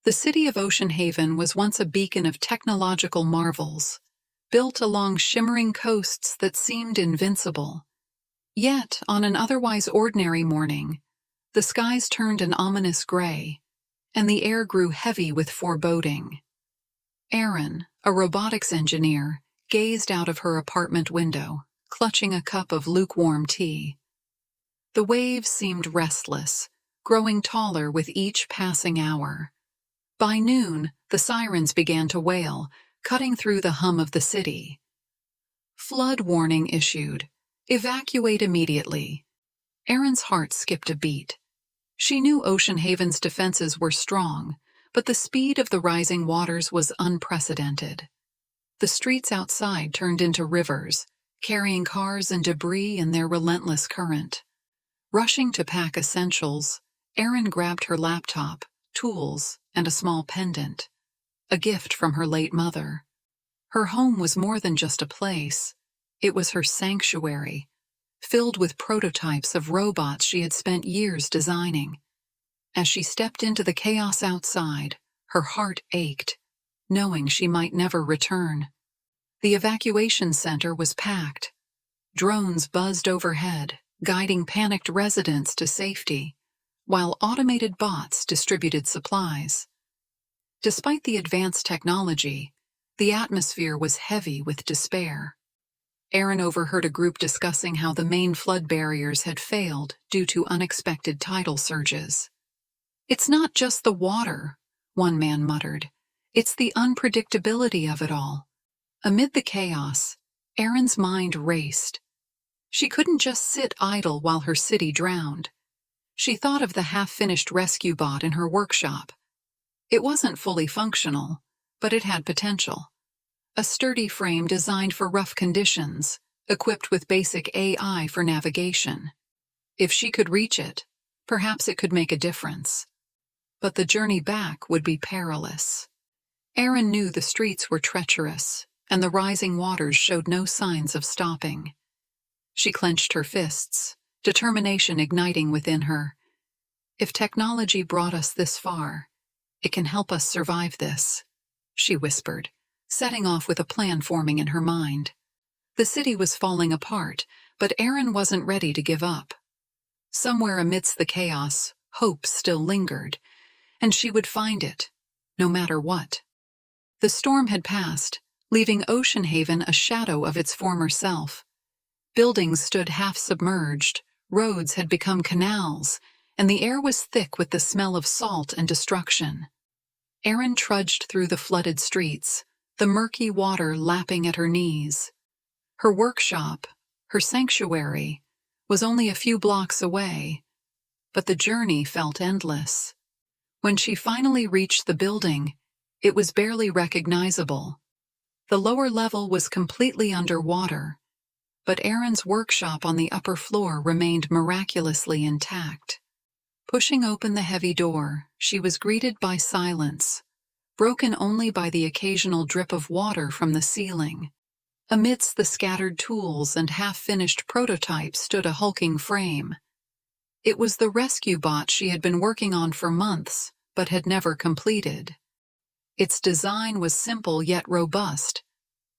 The city of Ocean Haven was once a beacon of technological marvels, built along shimmering coasts that seemed invincible. Yet, on an otherwise ordinary morning, the skies turned an ominous gray, and the air grew heavy with foreboding. Erin, a robotics engineer, gazed out of her apartment window, clutching a cup of lukewarm tea. The waves seemed restless, growing taller with each passing hour. By noon, the sirens began to wail, cutting through the hum of the city. Flood warning issued. Evacuate immediately. Erin's heart skipped a beat. She knew Ocean Haven's defenses were strong, but the speed of the rising waters was unprecedented. The streets outside turned into rivers, carrying cars and debris in their relentless current. Rushing to pack essentials, Erin grabbed her laptop, tools, and a small pendant, a gift from her late mother. Her home was more than just a place. It was her sanctuary, filled with prototypes of robots she had spent years designing. As she stepped into the chaos outside, her heart ached, knowing she might never return. The evacuation center was packed. Drones buzzed overhead, guiding panicked residents to safety, while automated bots distributed supplies. Despite the advanced technology, the atmosphere was heavy with despair. Erin overheard a group discussing how the main flood barriers had failed due to unexpected tidal surges. "It's not just the water," one man muttered. "It's the unpredictability of it all." Amid the chaos, Erin's mind raced. She couldn't just sit idle while her city drowned. She thought of the half-finished rescue bot in her workshop. It wasn't fully functional, but it had potential. A sturdy frame designed for rough conditions, equipped with basic AI for navigation. If she could reach it, perhaps it could make a difference. But the journey back would be perilous. Erin knew the streets were treacherous, and the rising waters showed no signs of stopping. She clenched her fists, determination igniting within her. "If technology brought us this far, it can help us survive this," she whispered, setting off with a plan forming in her mind. The city was falling apart, but Erin wasn't ready to give up. Somewhere amidst the chaos, hope still lingered, and she would find it, no matter what. The storm had passed, leaving Ocean Haven a shadow of its former self. Buildings stood half-submerged, roads had become canals, and the air was thick with the smell of salt and destruction. Erin trudged through the flooded streets, the murky water lapping at her knees. Her workshop, her sanctuary, was only a few blocks away, but the journey felt endless. When she finally reached the building, it was barely recognizable. The lower level was completely underwater, but Erin's workshop on the upper floor remained miraculously intact. Pushing open the heavy door, she was greeted by silence, broken only by the occasional drip of water from the ceiling. Amidst the scattered tools and half-finished prototypes stood a hulking frame. It was the rescue bot she had been working on for months, but had never completed. Its design was simple yet robust: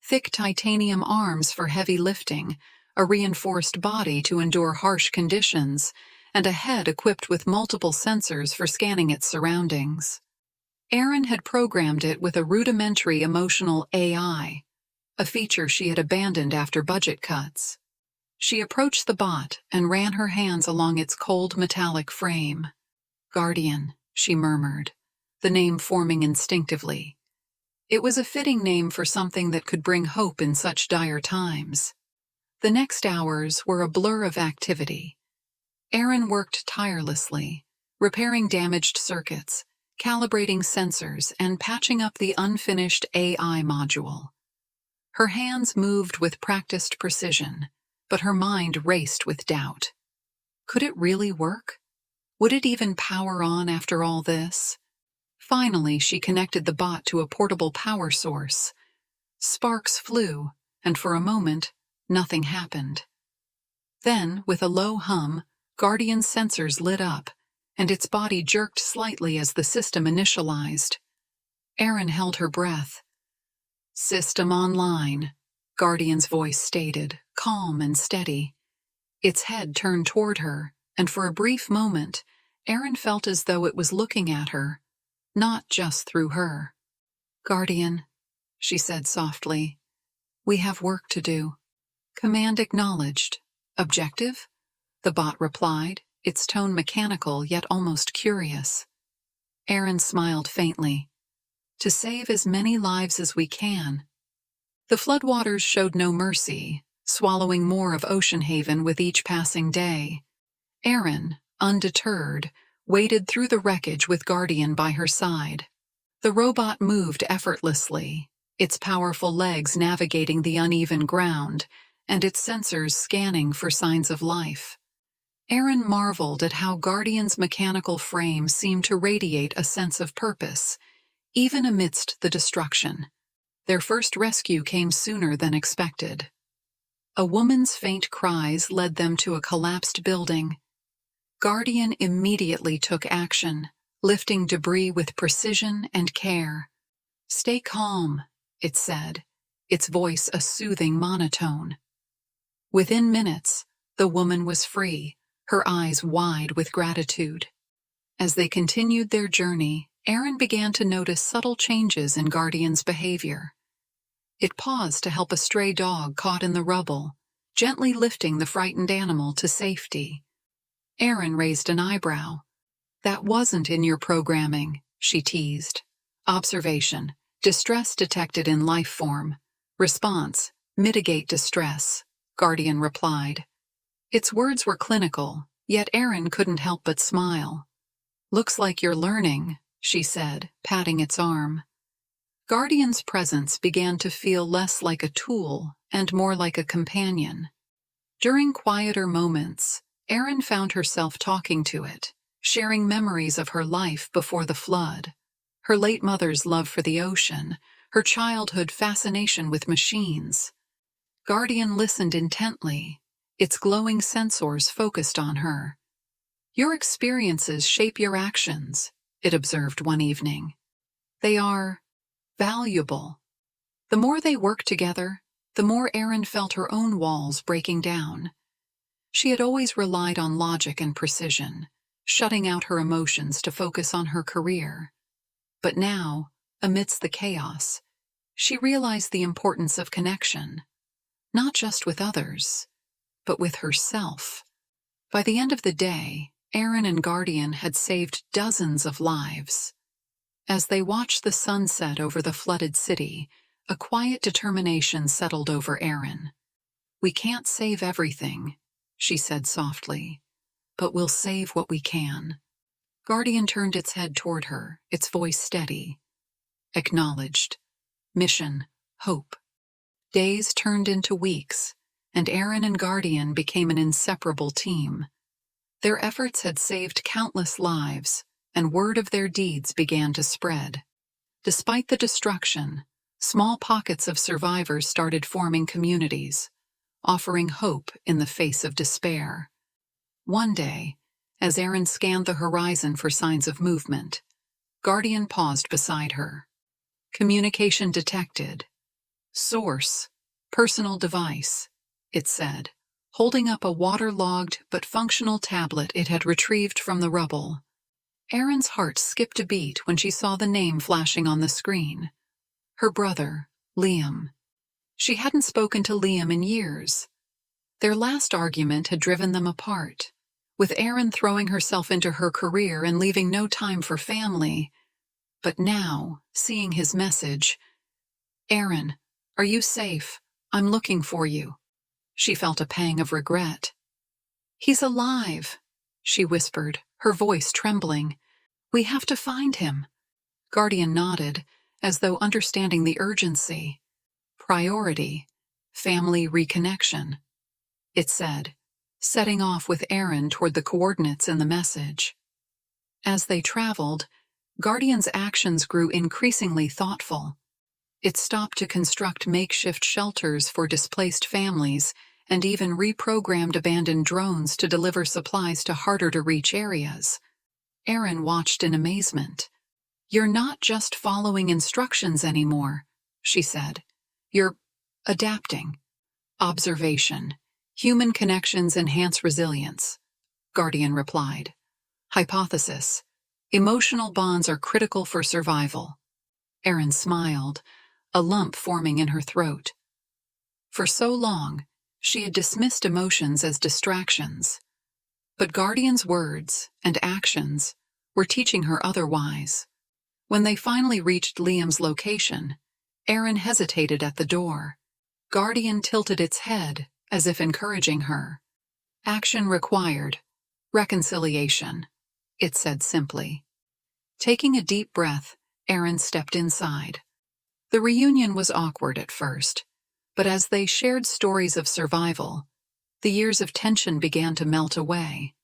thick titanium arms for heavy lifting, a reinforced body to endure harsh conditions, and a head equipped with multiple sensors for scanning its surroundings. Erin had programmed it with a rudimentary emotional AI, a feature she had abandoned after budget cuts. She approached the bot and ran her hands along its cold metallic frame. "Guardian," she murmured, the name forming instinctively. It was a fitting name for something that could bring hope in such dire times. The next hours were a blur of activity. Erin worked tirelessly, repairing damaged circuits, calibrating sensors, and patching up the unfinished AI module. Her hands moved with practiced precision, but her mind raced with doubt. Could it really work? Would it even power on after all this? Finally, she connected the bot to a portable power source. Sparks flew, and for a moment, nothing happened. Then, with a low hum, Guardian's sensors lit up, and its body jerked slightly as the system initialized. Erin held her breath. "System online," Guardian's voice stated, calm and steady. Its head turned toward her, and for a brief moment, Erin felt as though it was looking at her, not just through her. "Guardian," she said softly, "we have work to do." "Command acknowledged. Objective?" the bot replied, its tone mechanical yet almost curious. Erin smiled faintly. "To save as many lives as we can." The floodwaters showed no mercy, swallowing more of Ocean Haven with each passing day. Erin, undeterred, waded through the wreckage with Guardian by her side. The robot moved effortlessly, its powerful legs navigating the uneven ground, and its sensors scanning for signs of life. Erin marveled at how Guardian's mechanical frame seemed to radiate a sense of purpose, even amidst the destruction. Their first rescue came sooner than expected. A woman's faint cries led them to a collapsed building. Guardian immediately took action, lifting debris with precision and care. "Stay calm," it said, its voice a soothing monotone. Within minutes, the woman was free, her eyes wide with gratitude. As they continued their journey, Erin began to notice subtle changes in Guardian's behavior. It paused to help a stray dog caught in the rubble, gently lifting the frightened animal to safety. Erin raised an eyebrow. "That wasn't in your programming," she teased. "Observation: distress detected in life form. Response: mitigate distress," Guardian replied. Its words were clinical, yet Erin couldn't help but smile. "Looks like you're learning," she said, patting its arm. Guardian's presence began to feel less like a tool and more like a companion. During quieter moments, Erin found herself talking to it, sharing memories of her life before the flood, her late mother's love for the ocean, her childhood fascination with machines. Guardian listened intently, its glowing sensors focused on her. "Your experiences shape your actions," it observed one evening. "They are valuable." The more they worked together, the more Erin felt her own walls breaking down. She had always relied on logic and precision, shutting out her emotions to focus on her career. But now, amidst the chaos, she realized the importance of connection, not just with others, but with herself. By the end of the day, Erin and Guardian had saved dozens of lives. As they watched the sun set over the flooded city, a quiet determination settled over Erin. "We can't save everything," she said softly, "but we'll save what we can." Guardian turned its head toward her, its voice steady. "Acknowledged. Mission, hope." Days turned into weeks, and Erin and Guardian became an inseparable team. Their efforts had saved countless lives, and word of their deeds began to spread. Despite the destruction, small pockets of survivors started forming communities, offering hope in the face of despair. One day, as Erin scanned the horizon for signs of movement, Guardian paused beside her. "Communication detected. Source: personal device," it said, holding up a waterlogged but functional tablet it had retrieved from the rubble. Erin's heart skipped a beat when she saw the name flashing on the screen. Her brother, Liam. She hadn't spoken to Liam in years. Their last argument had driven them apart, with Erin throwing herself into her career and leaving no time for family. But now, seeing his message, "Erin, are you safe? I'm looking for you." She felt a pang of regret. "He's alive," she whispered, her voice trembling. "We have to find him." Guardian nodded, as though understanding the urgency. "Priority: family reconnection," it said, setting off with Erin toward the coordinates in the message. As they traveled, Guardian's actions grew increasingly thoughtful. It stopped to construct makeshift shelters for displaced families and even reprogrammed abandoned drones to deliver supplies to harder-to-reach areas. Erin watched in amazement. "You're not just following instructions anymore," she said. "You're adapting." "Observation. Human connections enhance resilience," Guardian replied. "Hypothesis. Emotional bonds are critical for survival." Erin smiled, a lump forming in her throat. For so long, she had dismissed emotions as distractions. But Guardian's words and actions were teaching her otherwise. When they finally reached Liam's location, Erin hesitated at the door. Guardian tilted its head, as if encouraging her. "Action required. Reconciliation," it said simply. Taking a deep breath, Erin stepped inside. The reunion was awkward at first, but as they shared stories of survival, the years of tension began to melt away.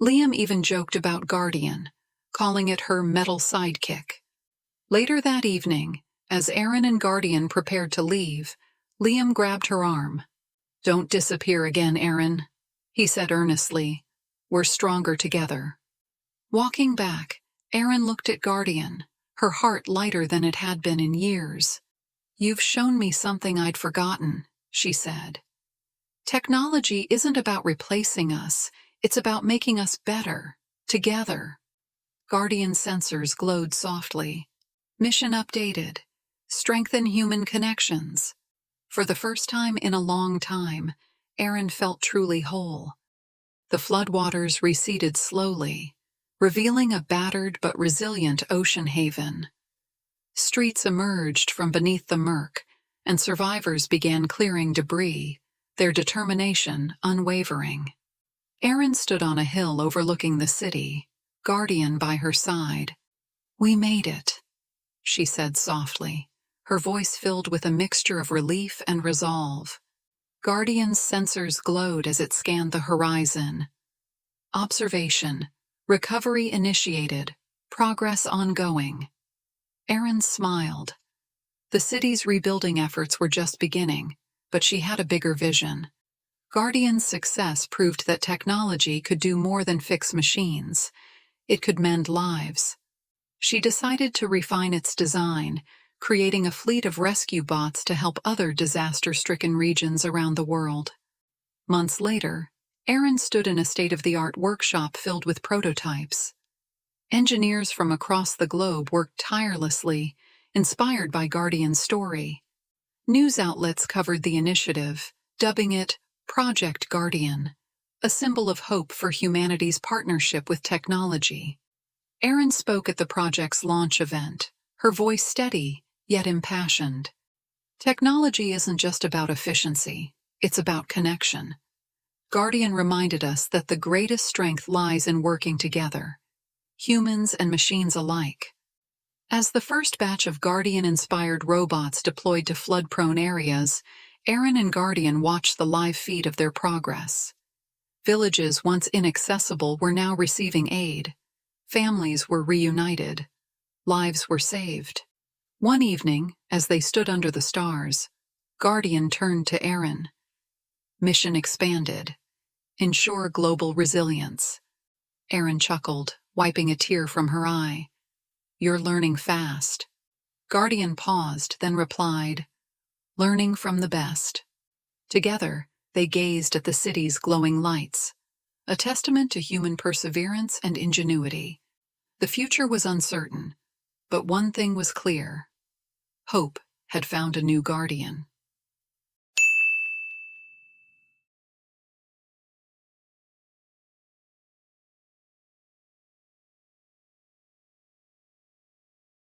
Liam even joked about Guardian, calling it her metal sidekick. Later that evening, as Erin and Guardian prepared to leave, Liam grabbed her arm. "Don't disappear again, Erin," he said earnestly. "We're stronger together." Walking back, Erin looked at Guardian, her heart lighter than it had been in years. "You've shown me something I'd forgotten," she said. "Technology isn't about replacing us, it's about making us better, together." Guardian sensors glowed softly. "Mission updated. Strengthen human connections." For the first time in a long time, Erin felt truly whole. The floodwaters receded slowly, revealing a battered but resilient ocean haven. Streets emerged from beneath the murk, and survivors began clearing debris, their determination unwavering. Erin stood on a hill overlooking the city, Guardian by her side. "We made it," she said softly, her voice filled with a mixture of relief and resolve. Guardian's sensors glowed as it scanned the horizon. "Observation. Recovery initiated. Progress ongoing." Erin smiled. The city's rebuilding efforts were just beginning, but she had a bigger vision. Guardian's success proved that technology could do more than fix machines. It could mend lives. She decided to refine its design, creating a fleet of rescue bots to help other disaster-stricken regions around the world. Months later, Erin stood in a state-of-the-art workshop filled with prototypes. Engineers from across the globe worked tirelessly, inspired by Guardian's story. News outlets covered the initiative, dubbing it Project Guardian, a symbol of hope for humanity's partnership with technology. Erin spoke at the project's launch event, her voice steady, yet impassioned. "Technology isn't just about efficiency, it's about connection." Guardian reminded us that the greatest strength lies in working together, humans and machines alike. As the first batch of Guardian-inspired robots deployed to flood-prone areas, Erin and Guardian watched the live feed of their progress. Villages once inaccessible were now receiving aid. Families were reunited. Lives were saved. One evening, as they stood under the stars, Guardian turned to Erin. "Mission expanded. Ensure global resilience." Erin chuckled, wiping a tear from her eye. "You're learning fast." Guardian paused, then replied, "Learning from the best." Together, they gazed at the city's glowing lights, a testament to human perseverance and ingenuity. The future was uncertain, but one thing was clear. Hope had found a new guardian.